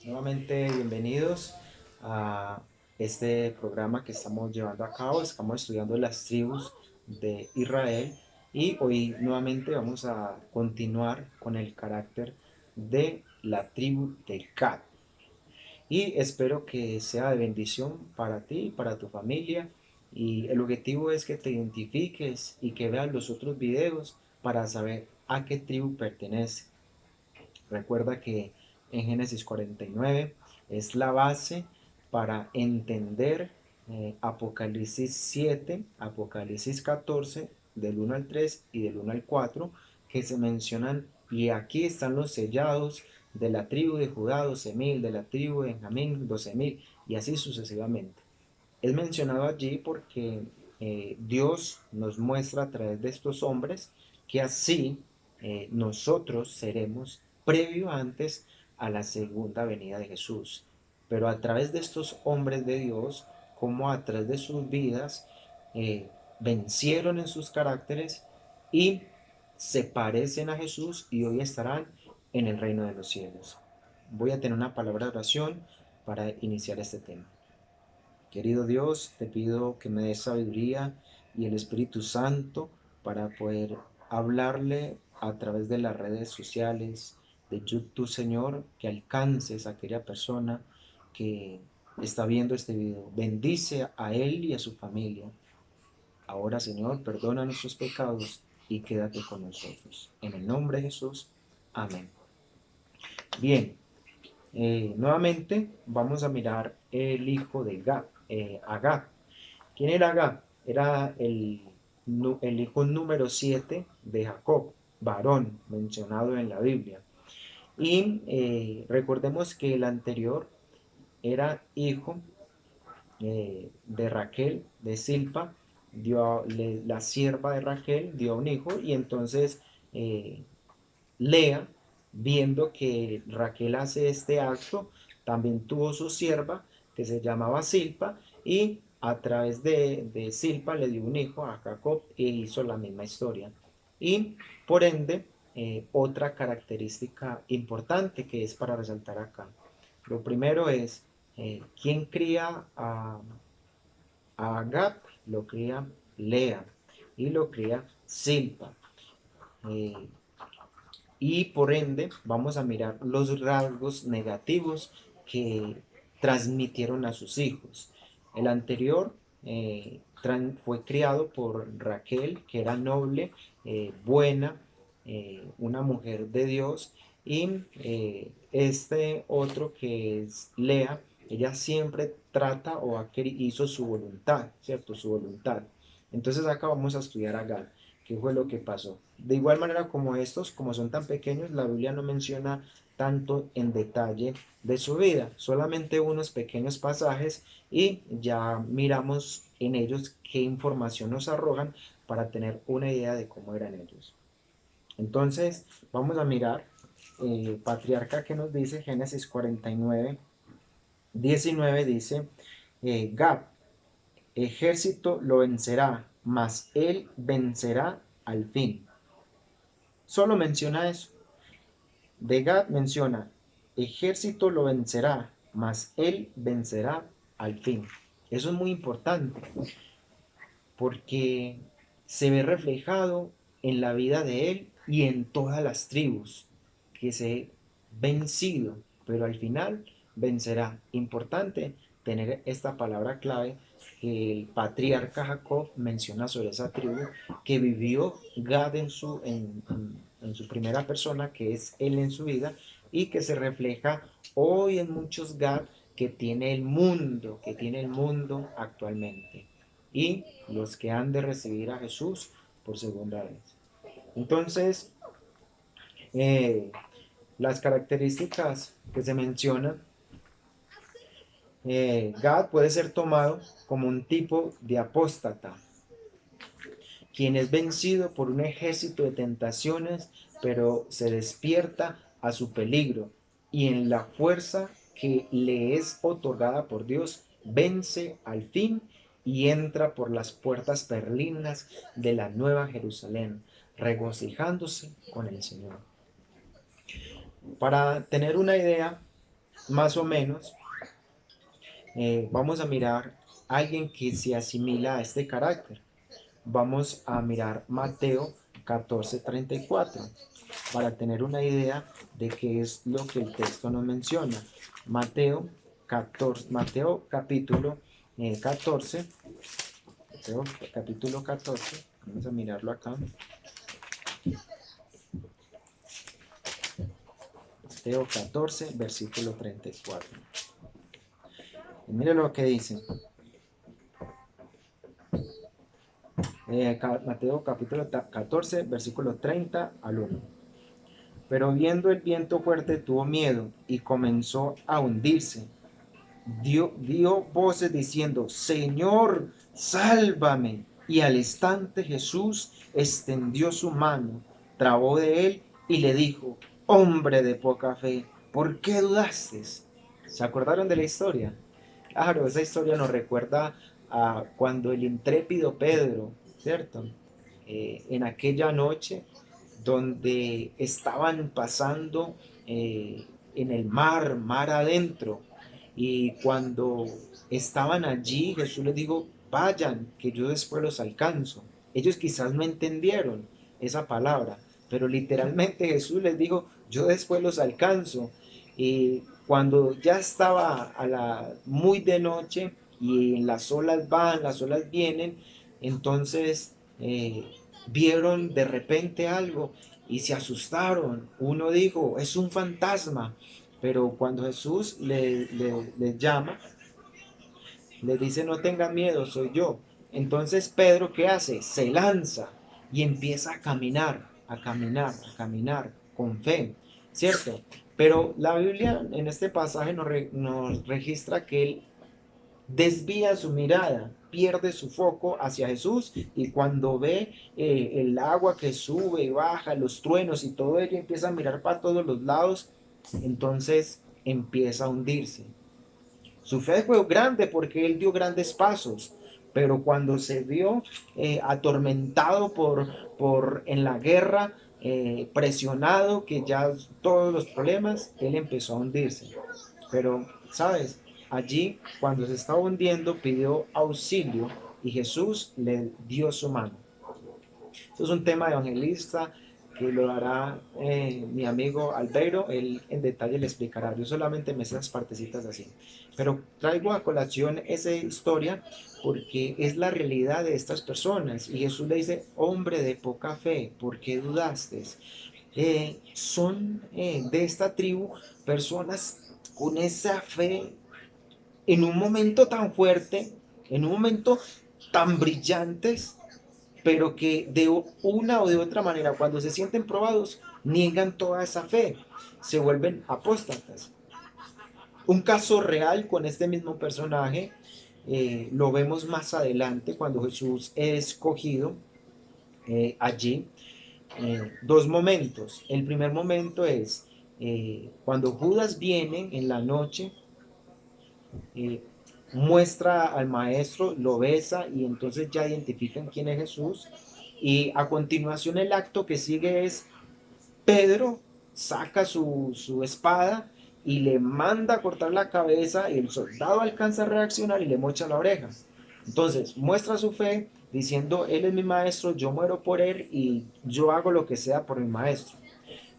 Nuevamente, bienvenidos a este programa que estamos llevando a cabo. Estamos estudiando las tribus de Israel y hoy nuevamente vamos a continuar con el carácter de la tribu de Gad. Y espero que sea de bendición para ti y para tu familia. Y el objetivo es que te identifiques y que veas los otros videos para saber a qué tribu pertenece. Recuerda que en Génesis 49 es la base para entender Apocalipsis 7, Apocalipsis 14, del 1 al 3 y del 1 al 4, que se mencionan, y aquí están los sellados de la tribu de Judá, 12.000, de la tribu de Benjamín, 12.000, y así sucesivamente. Es mencionado allí porque Dios nos muestra a través de estos hombres que así nosotros seremos previo antes a la segunda venida de Jesús. Pero a través de estos hombres de Dios, como a través de sus vidas, eh, vencieron en sus caracteres y se parecen a Jesús y hoy estarán en el reino de los cielos. Voy a tener una palabra de oración para iniciar este tema. Querido Dios, te pido que me des sabiduría y el Espíritu Santo para poder hablarle a través de las redes sociales, de YouTube, Señor, que alcances a aquella persona que está viendo este video. Bendice a él y a su familia. Ahora, Señor, perdona nuestros pecados y quédate con nosotros. En el nombre de Jesús, amén. Bien, nuevamente vamos a mirar el hijo de Agag. ¿Quién era Agag? Era el hijo número 7 de Jacob, varón mencionado en la Biblia. Y recordemos que el anterior era hijo de Raquel, de Silpa, la sierva de Raquel dio un hijo y entonces eh, Lea, viendo que Raquel hace este acto, también tuvo su sierva que se llamaba Silpa y a través de Silpa le dio un hijo a Jacob e hizo la misma historia. Y por ende, otra característica importante que es para resaltar acá. Lo primero es, ¿quién cría a Agag? Lo cría Lea y lo cría Silpa. Eh, y por ende vamos a mirar los rasgos negativos que transmitieron a sus hijos. El anterior fue criado por Raquel, que era noble, buena, una mujer de Dios, y este otro que es Lea, ella siempre trata o hizo su voluntad, ¿cierto? Su voluntad. Entonces acá vamos a estudiar a Gad. ¿Qué fue lo que pasó? De igual manera como estos, como son tan pequeños, la Biblia no menciona tanto en detalle de su vida, solamente unos pequeños pasajes y ya miramos en ellos qué información nos arrojan para tener una idea de cómo eran ellos. Entonces, vamos a mirar Patriarca que nos dice Génesis 49, 19 dice, Gad, ejército lo vencerá, mas él vencerá al fin. Solo menciona eso. De Gad menciona, ejército lo vencerá, mas él vencerá al fin. Eso es muy importante porque se ve reflejado en la vida de él y en todas las tribus que se vencido, pero al final vencerá. Importante tener esta palabra clave que el patriarca Jacob menciona sobre esa tribu que vivió Gad en su primera persona, que es él en su vida, y que se refleja hoy en muchos Gad que tiene el mundo actualmente y los que han de recibir a Jesús por segunda vez. Entonces, eh, las características que se mencionan, Gad puede ser tomado como un tipo de apóstata, quien es vencido por un ejército de tentaciones, pero se despierta a su peligro y en la fuerza que le es otorgada por Dios, vence al fin y entra por las puertas perlinas de la nueva Jerusalén, regocijándose con el Señor. Para tener una idea más o menos, vamos a mirar a alguien que se asimila a este carácter. Vamos a mirar Mateo 14:34 para tener una idea de qué es lo que el texto nos menciona. Mateo 14, Mateo capítulo 14, Mateo capítulo 14, vamos a mirarlo acá. Mateo 14, versículo 34. Y mire lo que dice. Mateo capítulo 14, versículo 30 al 1. Pero viendo el viento fuerte tuvo miedo y comenzó a hundirse. Dio voces diciendo, Señor, sálvame. Y al instante Jesús extendió su mano, trabó de él y le dijo, hombre de poca fe, ¿por qué dudaste? ¿Se acordaron de la historia? Claro, esa historia nos recuerda a cuando el intrépido Pedro, ¿cierto? En aquella noche donde estaban pasando en el mar adentro, y cuando estaban allí, Jesús les dijo, vayan, que yo después los alcanzo. Ellos quizás no entendieron esa palabra, pero literalmente Jesús les dijo, yo después los alcanzo. Y cuando ya estaba muy de noche y las olas van, las olas vienen, entonces vieron de repente algo y se asustaron. Uno dijo, es un fantasma. Pero cuando Jesús les llama, les dice, no tengan miedo, soy yo. Entonces Pedro, ¿qué hace? Se lanza y empieza a caminar, a caminar, a caminar con fe, ¿cierto? Pero la Biblia en este pasaje nos registra que él desvía su mirada, pierde su foco hacia Jesús, y cuando ve el agua que sube y baja, los truenos y todo ello, empieza a mirar para todos los lados, entonces empieza a hundirse. Su fe fue grande porque él dio grandes pasos, pero cuando se vio atormentado en la guerra, presionado, que ya todos los problemas, él empezó a hundirse. Pero, ¿sabes? Allí, cuando se estaba hundiendo, pidió auxilio y Jesús le dio su mano. Esto es un tema evangelista que lo hará mi amigo Albeiro. Él en detalle le explicará. Yo solamente me sé las partecitas así. Pero traigo a colación esa historia porque es la realidad de estas personas. Y Jesús le dice, hombre de poca fe, ¿por qué dudaste? Son de esta tribu personas con esa fe en un momento tan fuerte, en un momento tan brillantes, pero que de una o de otra manera, cuando se sienten probados, niegan toda esa fe, se vuelven apóstatas. Un caso real con este mismo personaje lo vemos más adelante cuando Jesús es escogido allí. Dos momentos. El primer momento es cuando Judas viene en la noche, eh, muestra al maestro, lo besa y entonces ya identifican quién es Jesús. Y a continuación el acto que sigue es Pedro saca su espada y le manda a cortar la cabeza, y el soldado alcanza a reaccionar y le mocha la oreja. Entonces muestra su fe diciendo, él es mi maestro, yo muero por él y yo hago lo que sea por mi maestro.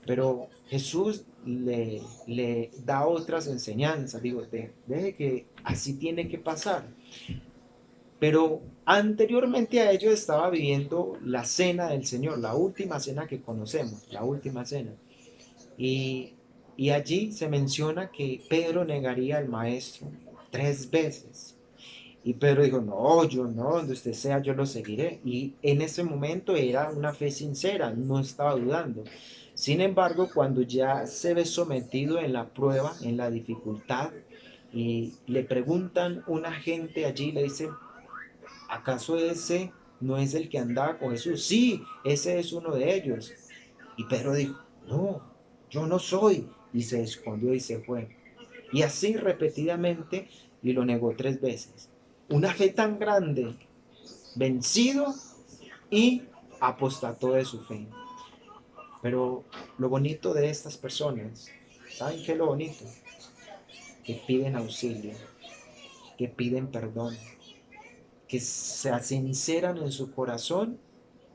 Pero Jesús le da otras enseñanzas, digo, deje que así tiene que pasar. Pero anteriormente a ello estaba viviendo la cena del Señor, la última cena que conocemos, la última cena. Y, y allí se menciona que Pedro negaría al maestro 3 veces. Y Pedro dijo, no, yo no, donde usted sea, yo lo seguiré. Y en ese momento era una fe sincera, no estaba dudando. Sin embargo, cuando ya se ve sometido en la prueba, en la dificultad, y le preguntan una gente allí, le dicen, ¿acaso ese no es el que andaba con Jesús? Sí, ese es uno de ellos. Y Pedro dijo, no, yo no soy. Y se escondió y se fue. Y así repetidamente, y lo negó 3 veces. Una fe tan grande, vencido y apostató de su fe. Pero lo bonito de estas personas, ¿saben qué es lo bonito? que piden auxilio, que piden perdón, que se sinceran en su corazón.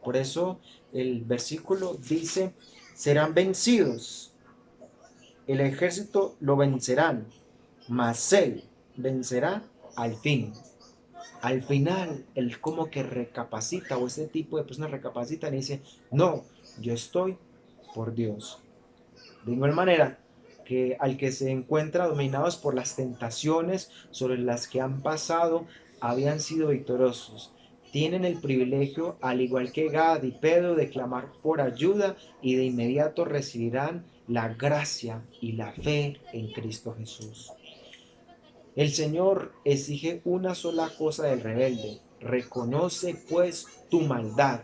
Por eso el versículo dice, serán vencidos, el ejército lo vencerán, mas él vencerá al fin. Al final, él como que recapacita, o ese tipo de personas recapacitan y dice, no, yo estoy por Dios. De igual manera que al que se encuentra dominados por las tentaciones sobre las que han pasado, habían sido victoriosos. Tienen el privilegio, al igual que Gad y Pedro, de clamar por ayuda y de inmediato recibirán la gracia y la fe en Cristo Jesús. El Señor exige una sola cosa del rebelde: reconoce pues tu maldad,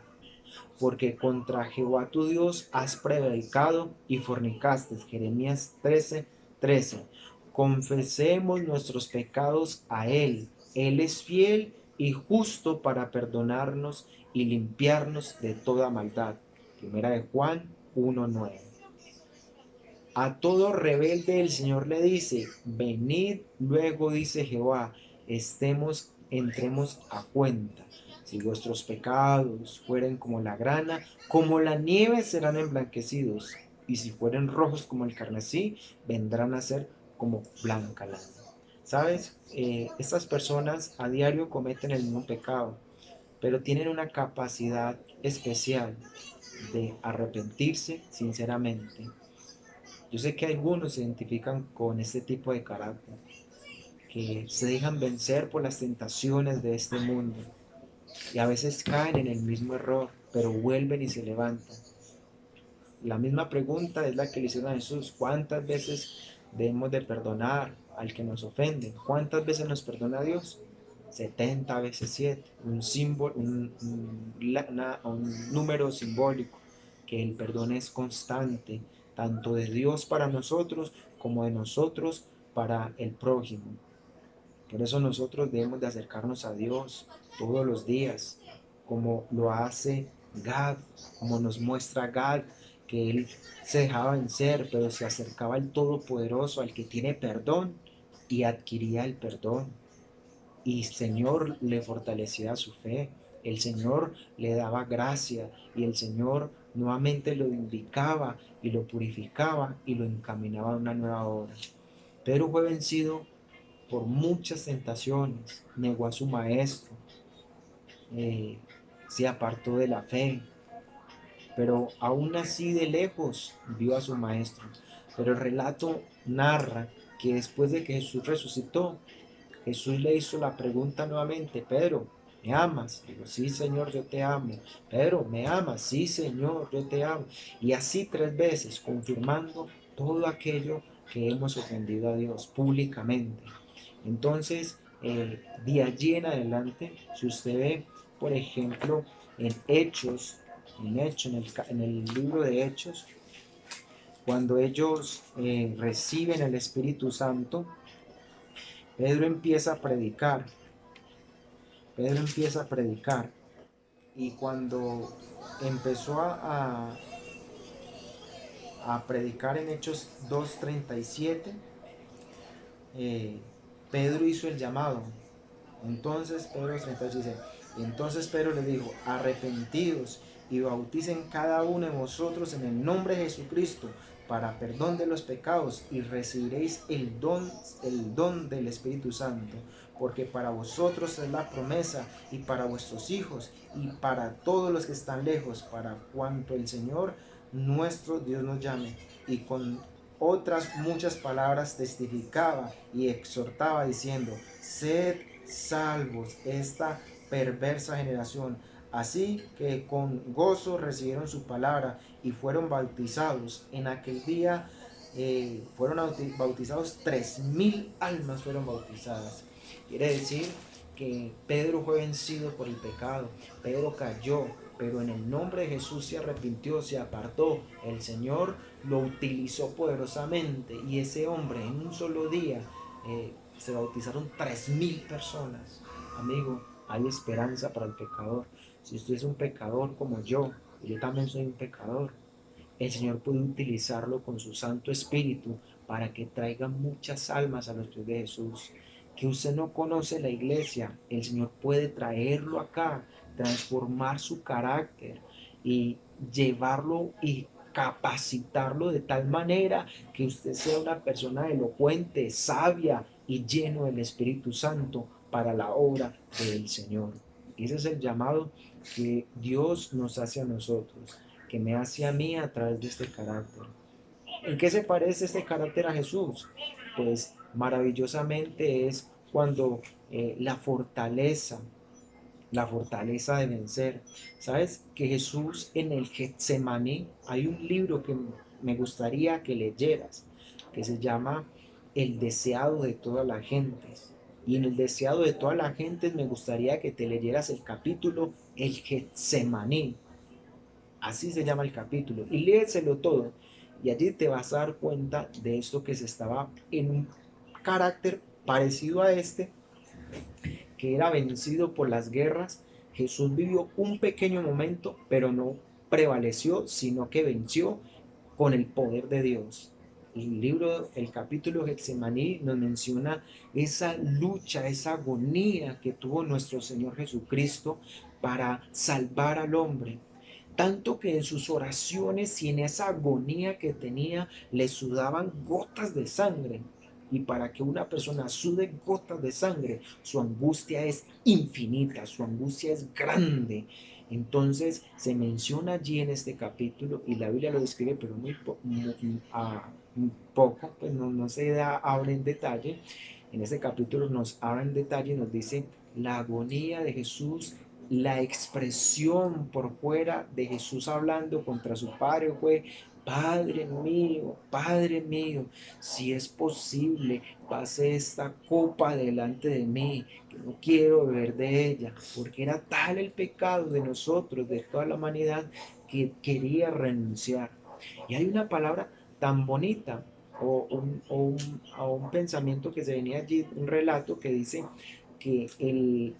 porque contra Jehová tu Dios has prevaricado y fornicaste. Jeremías 13:13. Confesemos nuestros pecados a Él. Él es fiel y justo para perdonarnos y limpiarnos de toda maldad. Primera de Juan 1:9. A todo rebelde el Señor le dice, venid luego, dice Jehová, entremos a cuenta. Si vuestros pecados fueren como la grana, como la nieve serán emblanquecidos, y si fueren rojos como el carmesí, vendrán a ser como blanca lana. ¿Sabes? Estas personas a diario cometen el mismo pecado, pero tienen una capacidad especial de arrepentirse sinceramente. Yo sé que algunos se identifican con este tipo de carácter, que se dejan vencer por las tentaciones de este mundo y a veces caen en el mismo error, pero vuelven y se levantan. La misma pregunta es la que le hicieron a Jesús: ¿cuántas veces debemos de perdonar al que nos ofende? ¿Cuántas veces nos perdona Dios? 70 veces 7, un símbolo, un número simbólico, que el perdón es constante, tanto de Dios para nosotros como de nosotros para el prójimo. Por eso nosotros debemos de acercarnos a Dios todos los días, como lo hace Gad, como nos muestra Gad, que él se dejaba vencer, pero se acercaba al Todopoderoso, al que tiene perdón, y adquiría el perdón. Y el Señor le fortalecía su fe, el Señor le daba gracia y el Señor nuevamente lo indicaba y lo purificaba y lo encaminaba a una nueva obra. Pedro fue vencido por muchas tentaciones, negó a su maestro, eh, se apartó de la fe, pero aún así de lejos vio a su maestro. Pero el relato narra que después de que Jesús resucitó, Jesús le hizo la pregunta nuevamente: Pedro, ¿me amas? Digo, sí, Señor, yo te amo. Pedro, ¿me amas? Sí, Señor, yo te amo. Y así 3 veces, confirmando todo aquello que hemos ofendido a Dios públicamente. Entonces, de allí en adelante, si usted ve, por ejemplo, en Hechos, en el libro de Hechos, cuando ellos reciben el Espíritu Santo, Pedro empieza a predicar. Pedro empieza a predicar y cuando empezó a predicar en Hechos 2:37, eh, Pedro hizo el llamado. Entonces Pedro 38 dice, entonces Pedro le dijo, arrepentidos y bauticen cada uno de vosotros en el nombre de Jesucristo para perdón de los pecados y recibiréis el don del Espíritu Santo, porque para vosotros es la promesa y para vuestros hijos y para todos los que están lejos, para cuanto el Señor nuestro Dios nos llame. Y con otras muchas palabras testificaba y exhortaba diciendo, sed salvos esta perversa generación. Así que con gozo recibieron su palabra y fueron bautizados. En aquel día fueron bautizados 3.000 almas fueron bautizadas. Quiere decir que Pedro fue vencido por el pecado. Pedro cayó, pero en el nombre de Jesús se arrepintió, se apartó. El Señor lo utilizó poderosamente y ese hombre en un solo día se bautizaron 3.000 personas. Amigo, hay esperanza para el pecador. Si usted es un pecador como yo también soy un pecador, el Señor puede utilizarlo con su Santo Espíritu para que traiga muchas almas a los pies de Jesús. Que usted no conoce la iglesia, el Señor puede traerlo acá, transformar su carácter y llevarlo y capacitarlo de tal manera que usted sea una persona elocuente, sabia y lleno del Espíritu Santo para la obra del Señor. Ese es el llamado que Dios nos hace a nosotros, que me hace a mí a través de este carácter. ¿En qué se parece este carácter a Jesús? Pues maravillosamente es cuando la fortaleza de vencer. ¿Sabes? Que Jesús en el Getsemaní, hay un libro que me gustaría que leyeras, que se llama El deseado de toda la gente. Y en el deseado de toda la gente me gustaría que te leyeras el capítulo El Getsemaní. Así se llama el capítulo. Y léeselo todo. Y allí te vas a dar cuenta de esto que se estaba en un carácter parecido a este, que era vencido por las guerras. Jesús vivió un pequeño momento, pero no prevaleció, sino que venció con el poder de Dios. El libro, el capítulo de Getsemaní nos menciona esa lucha, esa agonía que tuvo nuestro Señor Jesucristo para salvar al hombre. Tanto que en sus oraciones y en esa agonía que tenía, le sudaban gotas de sangre. Y para que una persona sude gotas de sangre, su angustia es infinita, su angustia es grande. Entonces se menciona allí en este capítulo, y la Biblia lo describe, pero muy poco, pues no se habla en detalle. En este capítulo nos habla en detalle, nos dice la agonía de Jesús, la expresión por fuera de Jesús hablando contra su Padre fue: Padre mío, si es posible, pase esta copa delante de mí, que no quiero beber de ella, porque era tal el pecado de nosotros, de toda la humanidad, que quería renunciar. Y hay una palabra tan bonita, o un pensamiento que se venía allí, un relato que dice que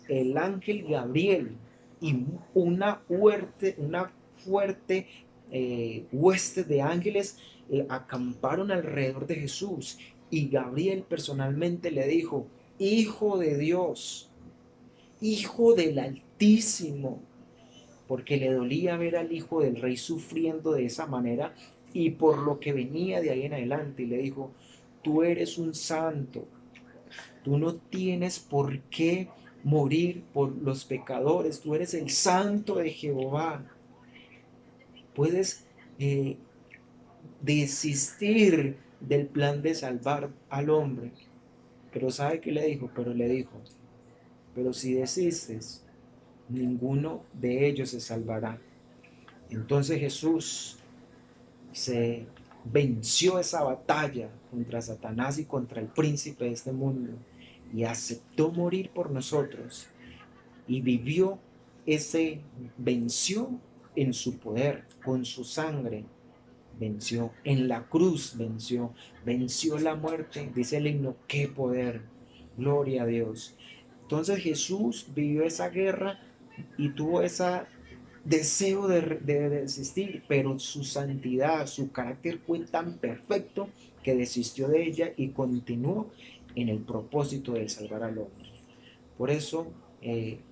el ángel Gabriel y una fuerte hueste de ángeles acamparon alrededor de Jesús, y Gabriel personalmente le dijo: Hijo de Dios, Hijo del Altísimo, porque le dolía ver al hijo del rey sufriendo de esa manera y por lo que venía de ahí en adelante. Y le dijo: tú eres un santo, tú no tienes por qué morir por los pecadores, tú eres el santo de Jehová, puedes eh, desistir del plan de salvar al hombre. Pero ¿sabe qué le dijo? Pero si desistes, ninguno de ellos se salvará. Entonces Jesús se venció esa batalla contra Satanás y contra el príncipe de este mundo, y aceptó morir por nosotros, y vivió venció en su poder, con su sangre, venció en la cruz, venció la muerte. Dice el himno: qué poder, gloria a Dios. Entonces Jesús vivió esa guerra y tuvo ese deseo de desistir, pero su santidad, su carácter fue tan perfecto que desistió de ella y continuó en el propósito de salvar al hombre. Por eso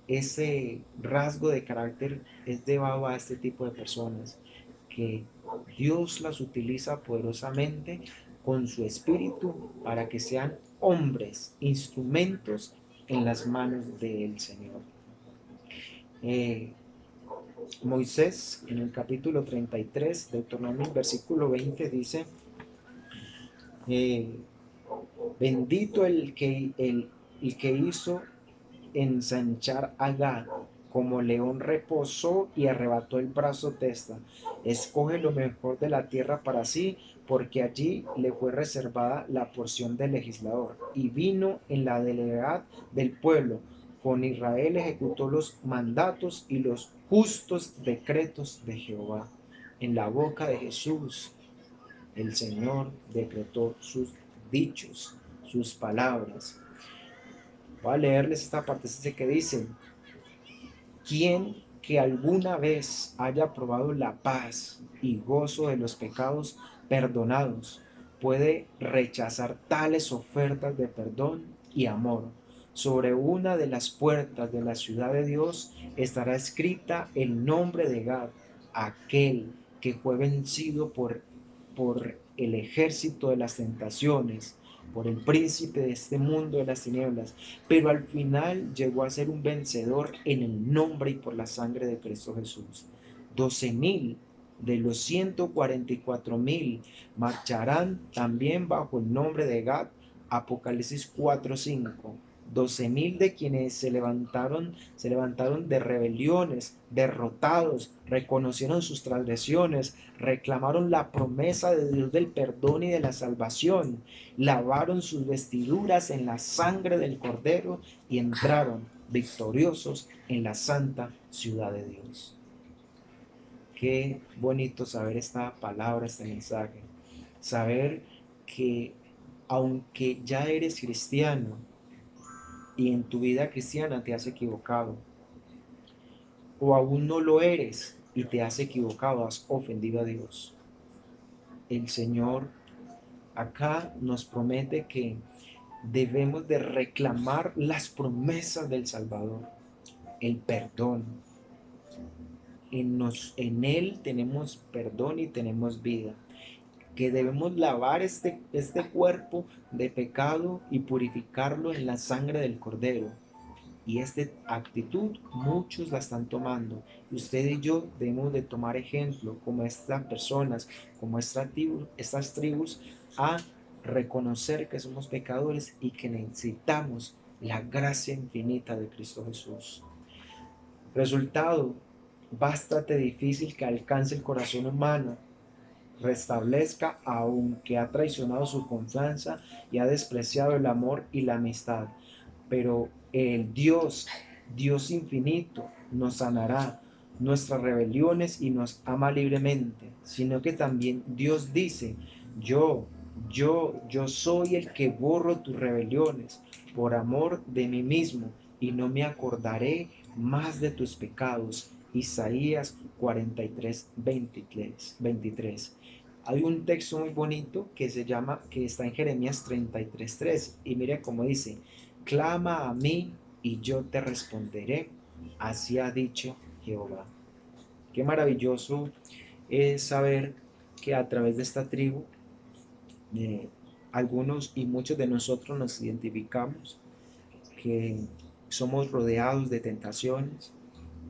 ese rasgo de carácter es llevado a este tipo de personas, que Dios las utiliza poderosamente con su espíritu para que sean hombres, instrumentos en las manos del Señor. Eh, Moisés, en el capítulo 33, Deuteronomio, versículo 20, dice: eh, bendito el que hizo ensanchar a Gad, como león reposó y arrebató el brazo testa. Escoge lo mejor de la tierra para sí, porque allí le fue reservada la porción del legislador. Y vino en la delegada del pueblo. Con Israel ejecutó los mandatos y los justos decretos de Jehová. En la boca de Jesús, el Señor decretó sus dichos, sus palabras. Voy a leerles esta partecita que dice: quien que alguna vez haya probado la paz y gozo de los pecados perdonados, puede rechazar tales ofertas de perdón y amor. Sobre una de las puertas de la ciudad de Dios estará escrita el nombre de Gad, aquel que fue vencido por el ejército de las tentaciones, por el príncipe de este mundo de las tinieblas, pero al final llegó a ser un vencedor en el nombre y por la sangre de Cristo Jesús. 12,000 de los 144,000 marcharán también bajo el nombre de Gad. Apocalipsis 4:5. 12,000 de quienes se levantaron de rebeliones, derrotados, reconocieron sus transgresiones, reclamaron la promesa de Dios del perdón y de la salvación, lavaron sus vestiduras en la sangre del Cordero y entraron victoriosos en la santa ciudad de Dios. Qué bonito saber esta palabra, este mensaje. Saber que aunque ya eres cristiano y en tu vida cristiana te has equivocado, o aún no lo eres y te has equivocado, has ofendido a Dios, el Señor acá nos promete que debemos de reclamar las promesas del Salvador, el perdón. En Él tenemos perdón y tenemos vida, que debemos lavar este cuerpo de pecado y purificarlo en la sangre del Cordero. Y esta actitud muchos la están tomando. Y usted y yo debemos de tomar ejemplo como estas personas, como estas tribus, a reconocer que somos pecadores y que necesitamos la gracia infinita de Cristo Jesús. Resultado, bástate difícil que alcance el corazón humano, restablezca aunque ha traicionado su confianza y ha despreciado el amor y la amistad. Pero el Dios infinito, nos sanará nuestras rebeliones y nos ama libremente, sino que también Dios dice, yo soy el que borro tus rebeliones por amor de mí mismo y no me acordaré más de tus pecados. Isaías 43, 23. Hay un texto muy bonito que está en Jeremías 33:3 y mire cómo dice, clama a mí y yo te responderé, así ha dicho Jehová. Qué maravilloso es saber que a través de esta tribu, algunos y muchos de nosotros nos identificamos, que somos rodeados de tentaciones,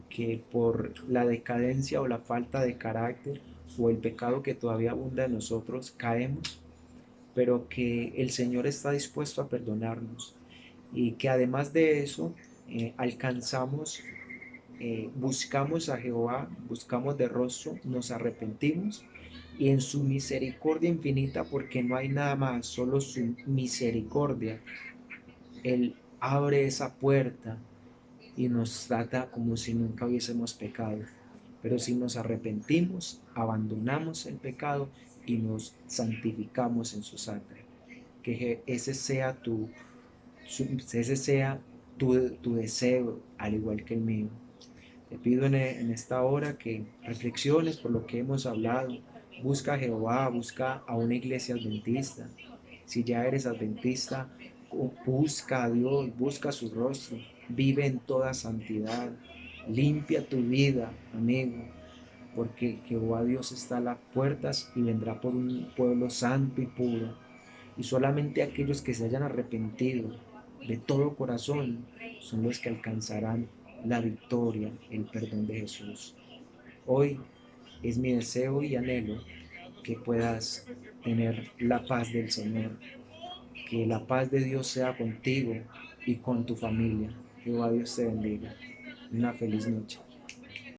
que por la decadencia o la falta de carácter o el pecado que todavía abunda en nosotros caemos, pero que el Señor está dispuesto a perdonarnos y que además de eso buscamos a Jehová, buscamos de rostro, nos arrepentimos y en su misericordia infinita, porque no hay nada más, solo su misericordia, Él abre esa puerta y nos trata como si nunca hubiésemos pecado. Pero si nos arrepentimos, abandonamos el pecado y nos santificamos en su sangre. Que ese sea tu deseo, al igual que el mío. Te pido en esta hora que reflexiones por lo que hemos hablado. Busca a Jehová, busca a una iglesia adventista. Si ya eres adventista, busca a Dios, busca su rostro, vive en toda santidad, limpia tu vida, amigo, porque Jehová Dios está a las puertas y vendrá por un pueblo santo y puro. Y solamente aquellos que se hayan arrepentido de todo corazón son los que alcanzarán la victoria, el perdón de Jesús. Hoy es mi deseo y anhelo que puedas tener la paz del Señor, que la paz de Dios sea contigo y con tu familia. Jehová Dios te bendiga. Una feliz noche.